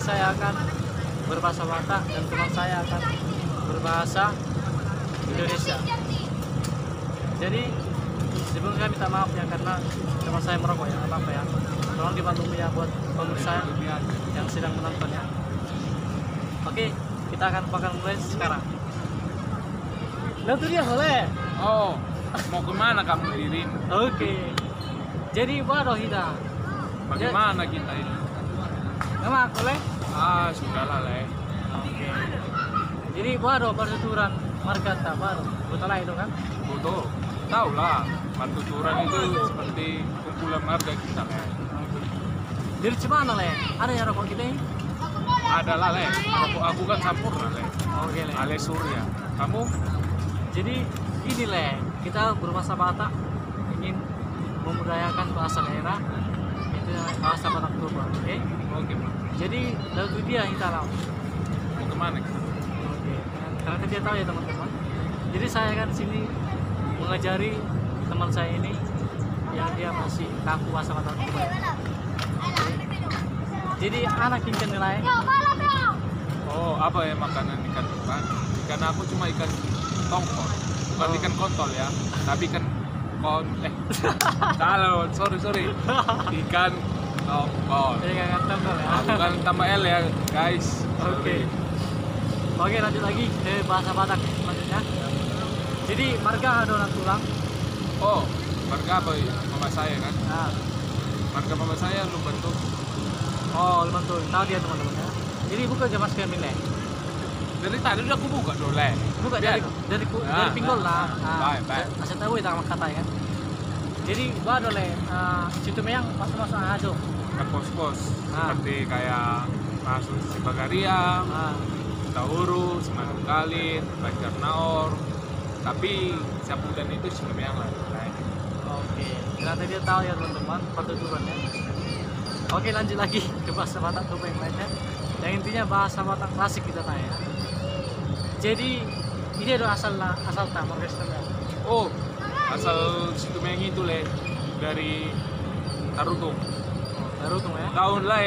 saya akan berbahasa Batak dan teman saya akan berbahasa Indonesia. Jadi sebelumnya minta maaf ya karena teman saya merokok ya, apa ya. Tolong dimaklumi ya buat pemirsa yang sedang menonton ya. Oke, kita akan mulai sekarang. Lalu dia boleh. Oh, mau kemana kamu Irin? Oke. Jadi baru kita. Bagaimana kita ini? Nama boleh? Ah, sudahlah Le. Oke. Jadi baru pertuturan marga baru. Betul lah itu kan? Betul. Tahu lah, pertuturan itu seperti kumpulan marga kita Le. Jadi gimana Le? Ada yang rokok kita ini? Ada lah Le. Aku kan Sampurna Le. Oke Le. Ale Surya. Kamu? Jadi ini Le, kita berbahasa Batak ingin membudayakan bahasa daerah itu bahasa Batak Toba, oke? Oke, Pak. Jadi lagu dia kita lah. Mau kemana? Oke. Karena dia tahu ya teman-teman. Jadi saya kan sini mengajari teman saya ini yang dia masih kaku bahasa Batak Toba. Jadi anak ikan nilai. Oh, apa ya makanan ikan bukan? Ikan aku cuma ikan tongkol, bukan ikan kontol ya, tapi ikan salah, sorry, ikan tongkol. Jadi nggak tongkol ya. Bukan tambah L ya, guys. Oke. Oke, lanjut lagi ke bahasa Batak selanjutnya. Jadi marga adonan tulang. Oh, marga apa ya? Mama saya kan? Nah, Marga mama saya lu bentuk. oh betul. Tahu dia teman-teman ya. Jadi bukan jam sekian minyak. Dari tadi udah aku buka dole. Bukan Biar. dari pinggul lah. Baik. Asal tahu itu kata ya kan. Jadi gua dole situ yang masuk aja. Ke pos-pos Ah. seperti kayak masuk Sibagaria, Tauru, Semangat Kalin, Banjar Naor. Tapi Sapudan itu sebelum yang lain. Oke. Ternyata dia tahu ya teman-teman pertuturannya. Oke, lanjut lagi ke bahasa Batak Toba yang lainnya. Yang intinya bahasa Batak klasik kita tanya. Jadi ini ada asal marga Islamnya. Oh, asal situ Mengi itu Le dari Tarutung. Baru tuh ya. Tahun lah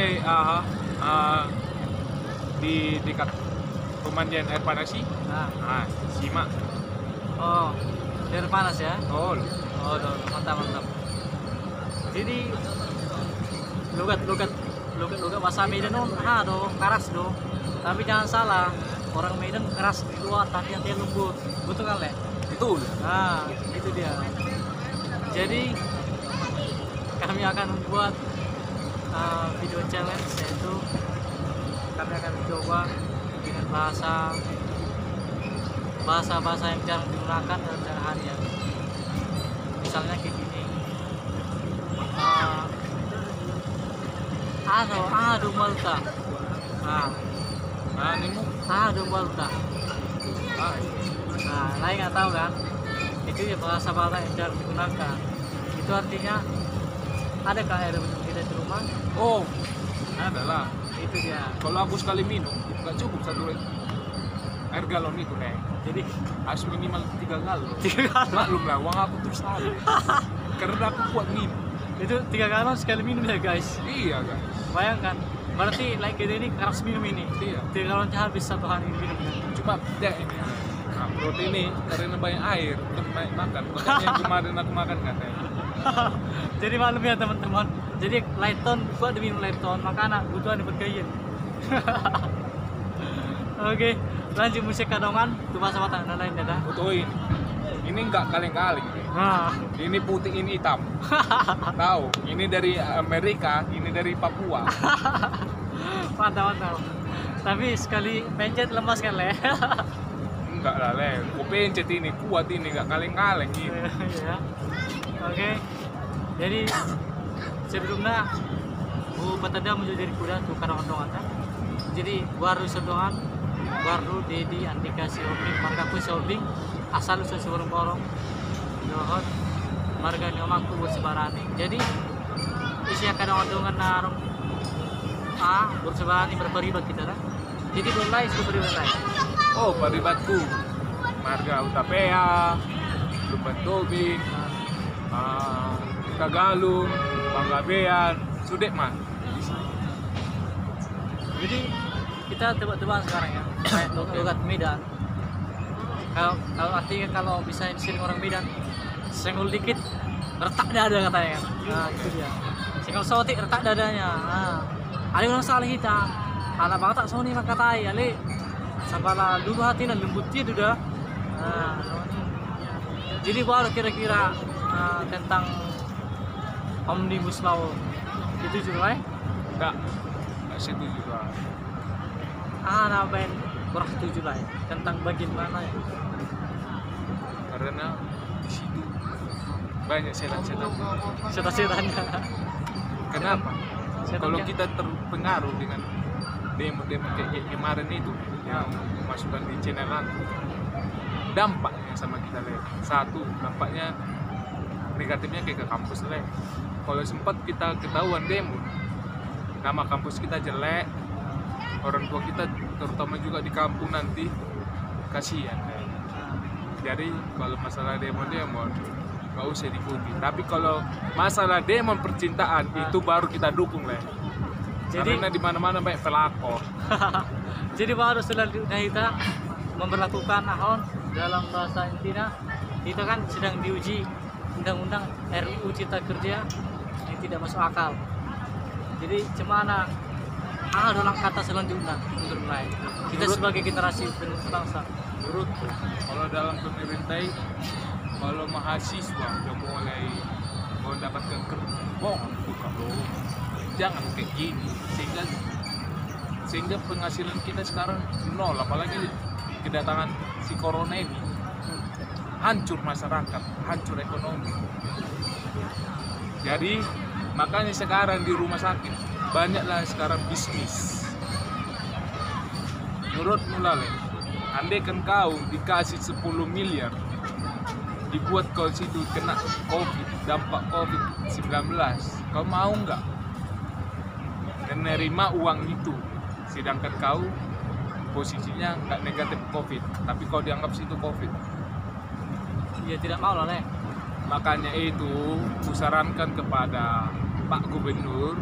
di dekat pemandian air panas sih. Nah, Simak. oh, air panas ya. Oh, Oh, mantap. Jadi logat bahasa Medan do keras do. Tapi jangan salah, orang Medan keras di luar tapi hati lembut. Betul kan, Le? betul. Nah, itu dia. Jadi kami akan membuat video challenge, yaitu kami akan coba dengan bahasa yang jarang digunakan dalam sehari-hari. Misalnya kayak gini. Aduh Malta. Animu. Aduh Malta. Nah, lain nggak tahu kan? Itu ya bahasa Batak yang jarang digunakan. Itu artinya adakah air minum kita di rumah? Oh, adalah. Itu dia. Kalau aku sekali minum, nggak cukup satu air galon itu nih. Jadi Harus minimal 3 galon. 3 galon. Maklum lah, uang aku terus habis. Karena aku kuat minum. Itu 3 galon sekali minum ya guys. Iya guys. Bayangkan. Berarti like kita ini keras minum ini. Iya. 3 galon habis satu hari ini minumnya. Cuma tidak ini. Nah, protein ini karena banyak air untuk banyak makan. Makanya yang kemarin aku makan katanya. Jadi maklum ya teman-teman. Jadi Lighton buat diminum Lighton, makanya butuhan diperkain. Oke, lanjut musik kadongan, tuh bahasa Batak dan lain dah. Betul ini. Ini nggak kaleng-kaleng. Nah, Ini putih, ini hitam. Tahu? Ini dari Amerika, ini dari Papua. mantap. Tapi sekali pencet lemas kan Le. Enggak lah, Le. Aku pencet ini, kuat ini, nggak kaleng-kaleng ini. Ya. Oke. Jadi sebelumnya Bu Batada menjadi kuda tuh kadang-kadang kan. Jadi baru sedongan, baru Dedi Andika Siobling, maka pun Siobling asal usul seborong-borong. Dohot marga nyomaku bersebarani. Jadi isi kadang-kadang narong bersebarani berbaribat kita kan. Jadi mulai seperti Oh, paribatku. Marga Utapea, Lumban Tobing, Tagalung, Panggabean, Sudirman. Jadi kita tebak-tebakan sekarang ya, kayak logat Medan. Kalau artinya kalau bisa sering orang Medan, senggol dikit retak dada katanya kan. Nah itu dia. Senggol sotik retak dadanya. Nah, ada orang salah kita. Anak bang tak soni maka katai, ale sampailah dulu hati dan lembutnya sudah. Nah, jadi baru kira-kira tentang Omnibus Law itu juga Enggak setuju lah. Ben kurang setuju lah ya, tentang bagian mana ya. Karena di situ banyak setan-setan. Setan-setannya. Kenapa? Setan Kalau kan? kita terpengaruh dengan demo-demo kayak kemarin itu yang masukkan di channel aku, dampaknya sama kita lihat. Satu, dampaknya negatifnya kayak ke kampus lah. Kalau sempat kita ketahuan demo, nama kampus kita jelek, orang tua kita terutama juga di kampung nanti kasihan. Jadi kalau masalah demo-demo nggak usah diikuti. Tapi kalau masalah demo percintaan itu baru kita dukung lah. Jadi Karena di mana-mana banyak pelakor. jadi baru selanjutnya kita memperlakukan ahon dalam bahasa intinya kita kan sedang diuji undang-undang RUU Cipta Kerja yang tidak masuk akal. Jadi cemana dalam kata selanjutnya menurut saya kita sebagai generasi penerus bangsa. Menurutku kalau dalam pemerintah, kalau mahasiswa udah mulai mendapatkan kerja, bukan loh, jangan kayak gini sehingga penghasilan kita sekarang nol, apalagi kedatangan si corona ini hancur masyarakat, hancur ekonomi. Jadi makanya sekarang di rumah sakit banyaklah sekarang bisnis. Menurutmu Lale, andaikan kau dikasih 10 miliar dibuat kau situ kena COVID, dampak COVID-19, kau mau nggak menerima uang itu? Sedangkan kau posisinya nggak negatif COVID, tapi kau dianggap situ COVID. Ya tidak mau lah Leh. Makanya itu kusarankan kepada Pak Gubernur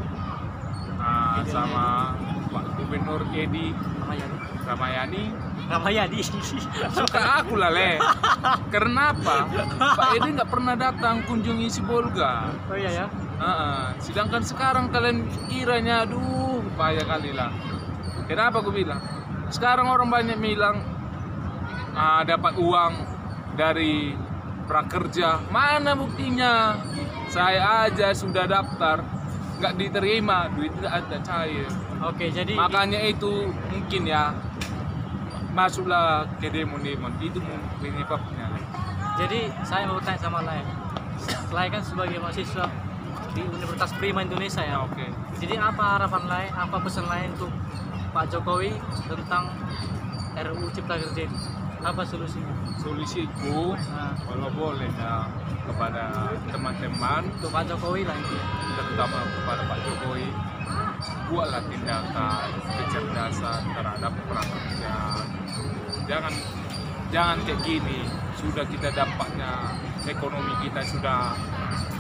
sama Pak Gubernur Edi Ramayadi. suka aku lah Le. Kenapa? Pak Edi nggak pernah datang kunjungi si Bolga. Oh iya ya. Sedangkan sekarang kalian kiranya aduh bahaya kali lah. Kenapa aku bilang? Sekarang orang banyak bilang dapat uang dari prakerja. Mana buktinya? Saya aja sudah daftar, nggak diterima, duit nggak ada, cair. Oke, jadi Makanya itu mungkin ya masuklah ke demo-demo itu penyebabnya. jadi saya mau bertanya sama Lai. Lai kan sebagai mahasiswa di Universitas Prima Indonesia ya. Oke. Jadi apa harapan Lai, apa pesan Lai untuk Pak Jokowi tentang RUU Cipta Kerja ini? Apa solusinya? Solusiku kalau boleh ya kepada teman-teman, Untuk Pak Jokowi lah itu. terutama kepada Pak Jokowi, buatlah tindakan kecerdasan terhadap prakerja. Jangan kayak gini. Sudah kita dampaknya ekonomi kita sudah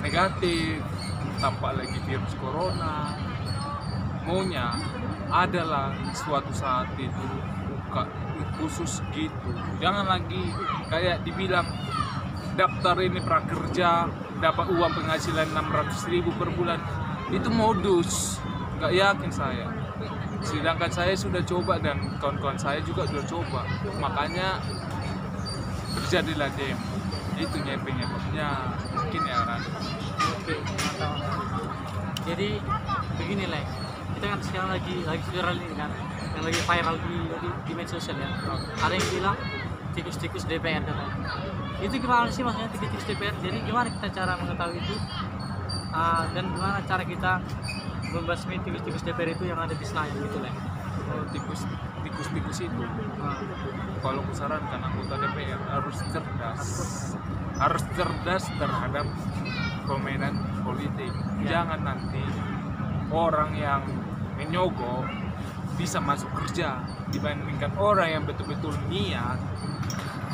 negatif, tampak lagi virus corona. Maunya adalah suatu saat itu buka khusus gitu. Jangan lagi kayak dibilang daftar ini prakerja dapat uang penghasilan 600.000 per bulan. Itu modus, nggak yakin saya. Sedangkan saya sudah coba dan kawan-kawan saya juga sudah coba. Makanya terjadilah demo. Itu penyebabnya mungkin ya Ran. Oke, mantap. Jadi begini Lai, kita kan sekarang lagi viral ini kan, yang lagi viral di media sosial ya. Ada yang bilang tikus-tikus DPR katanya. Itu gimana sih maksudnya tikus-tikus DPR? Jadi gimana kita cara mengetahui itu? Dan gimana cara kita membasmi tikus-tikus DPR itu yang ada di Senayan gitu Lai? Oh, tikus-tikus itu kalau kusarankan anggota DPR harus cerdas terhadap permainan politik. Jangan nanti orang yang menyogok bisa masuk kerja dibandingkan orang yang betul-betul niat,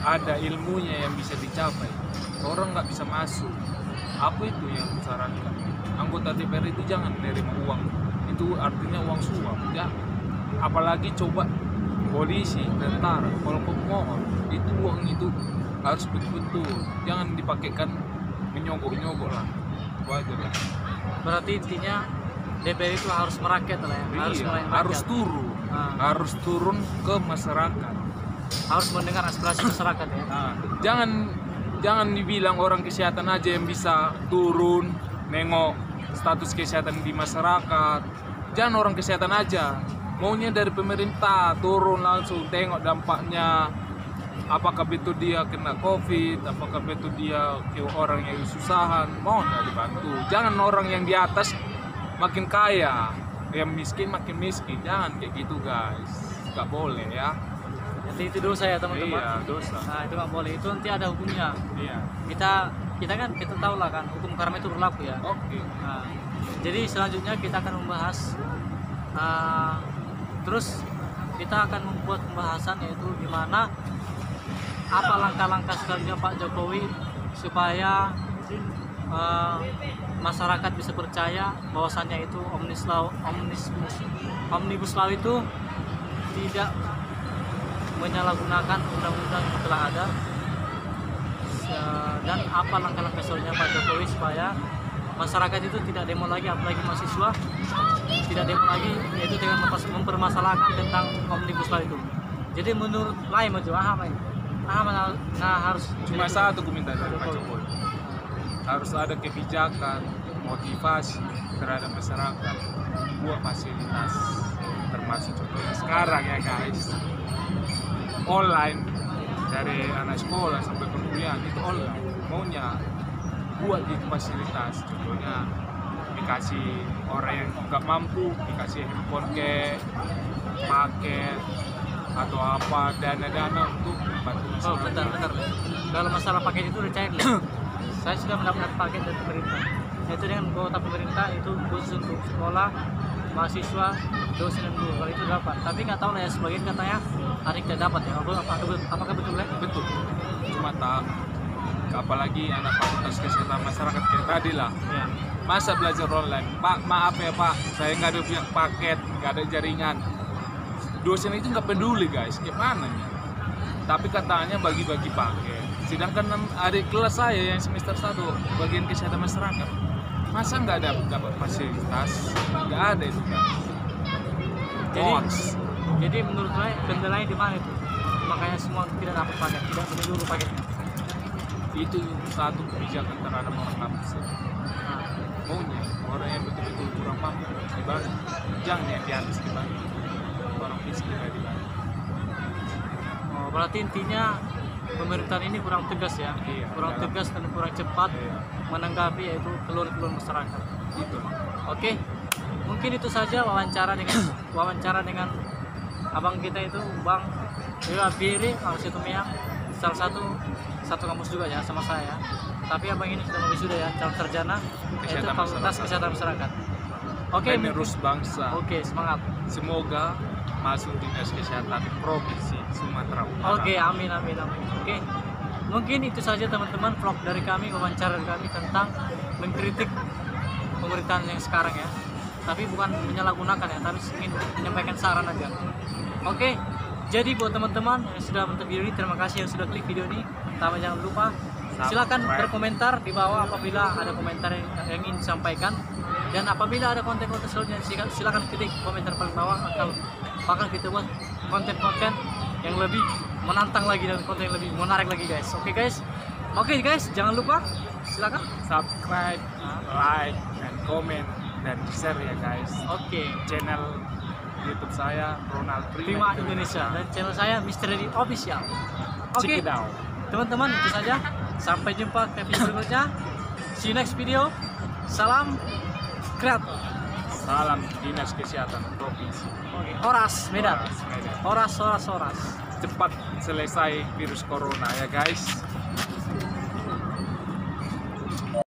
ada ilmunya yang bisa dicapai. Orang nggak bisa masuk. Apa itu yang kusarankan? Anggota DPR itu jangan menerima uang. Itu artinya uang suap. Ya, apalagi coba polisi, tentara, kalau pemohon itu uang itu harus betul-betul, jangan dipakaikan menyogok-nyogok lah, itu aja lah. Berarti intinya DPR itu harus merakyat lah ya, harus Iya, melayani harus rakyat. turun, harus turun ke masyarakat. Harus mendengar aspirasi masyarakat ya. Nah, jangan dibilang orang kesehatan aja yang bisa turun nengok status kesehatan di masyarakat. Jangan orang kesehatan aja, maunya dari pemerintah turun langsung tengok dampaknya, apakah betul dia kena COVID, apakah betul dia orang yang kesusahan, mau nggak dibantu. Jangan orang yang di atas makin kaya, yang miskin makin miskin. Jangan kayak gitu guys, nggak boleh ya. Jadi itu dosa ya teman-teman. Iya, dosa. Nah itu nggak boleh, itu nanti ada hukumnya. Iya. Kita kan kita tahu lah kan hukum karma itu berlaku ya. Oke. Nah, jadi selanjutnya kita akan membahas terus kita akan membuat pembahasan yaitu gimana apa langkah-langkah selanjutnya Pak Jokowi supaya masyarakat bisa percaya bahwasannya itu omnibus law itu tidak menyalahgunakan undang-undang yang telah ada, dan apa langkah-langkah selanjutnya Pak Jokowi supaya masyarakat itu tidak demo lagi, apalagi mahasiswa tidak demo lagi, yaitu dengan mempermasalahkan tentang omnibus law itu. Jadi menurut lain maju harus Cuma satu komentar dari Pak Jokowi, harus ada kebijakan motivasi terhadap masyarakat, buat fasilitas, termasuk contohnya sekarang ya guys, online, dari anak sekolah sampai perkuliahan itu online. Maunya buat itu fasilitas, contohnya dikasih orang yang nggak mampu dikasih handphone paket atau apa, dana-dana untuk bantu Oh masyarakat. bentar. Kalau masalah paket itu udah cair nih. Saya sudah mendapatkan paket dari pemerintah. Itu dengan kuota pemerintah itu khusus untuk sekolah, mahasiswa, dosen dan guru. Kalau itu dapat. Tapi nggak tahu lah ya, sebagian katanya ada yang tidak dapat ya. Apakah betul ya? Betul, cuma tak, apalagi anak fakultas kesehatan masyarakat kayak tadi lah, Ya. masa belajar online. Pak, maaf ya Pak, saya nggak ada punya paket, nggak ada jaringan. Dosen itu nggak peduli guys, gimana ya? Tapi katanya bagi-bagi paket. Sedangkan adik kelas saya yang semester 1 bagian kesehatan masyarakat, masa nggak dapat fasilitas? Nggak ada itu kan. Jadi menurut saya kendalanya di mana itu? Makanya semua tidak dapat paket, tidak punya dulu paketnya. Itu satu kebijakan terhadap orang kampus. Nah, Maunya orang yang betul-betul kurang mampu dibantu, jangan yang di atas dibantu, orang miskin nggak dibantu. oh, berarti intinya pemerintahan ini kurang tegas ya, Iya, kurang dalam- tegas dan kurang cepat Iya. menanggapi yaitu keluhan-keluhan masyarakat. Itu Oke, mungkin itu saja wawancara dengan abang kita itu Bang Biri Alsitumia, salah satu kampus juga ya sama saya. Tapi abang ini sudah wisuda ya, calon sarjana yaitu Kesehatan Fakultas Masyarakat. Kesehatan Masyarakat. Oke, penerus bangsa. oke, semangat. Semoga masuk dinas kesehatan provinsi Sumatera Utara. Oke, amin. Oke, mungkin itu saja teman-teman vlog dari kami, wawancara dari kami tentang mengkritik pemerintahan yang sekarang ya. Tapi bukan menyalahgunakan ya, tapi ingin menyampaikan saran aja. Oke, jadi buat teman-teman yang sudah menonton video ini, terima kasih yang sudah klik video ini. Tapi jangan lupa silakan Subscribe. berkomentar di bawah apabila ada komentar yang ingin disampaikan, dan apabila ada konten-konten selanjutnya silakan ketik komentar paling bawah, akan kita buat konten-konten yang lebih menantang lagi dan konten yang lebih menarik lagi guys. Oke guys, jangan lupa silakan. Subscribe, like, dan komen dan share ya guys. Oke, Channel YouTube saya Ronald Prima Indonesia dan channel saya Misteri Official. Oke, Check it out. teman-teman itu saja. Sampai jumpa ke video berikutnya. See you next video. Salam kreator. Salam Dinas Kesehatan Provinsi. Oke, Horas Medan. Medan. Horas. Cepat selesai virus corona ya guys.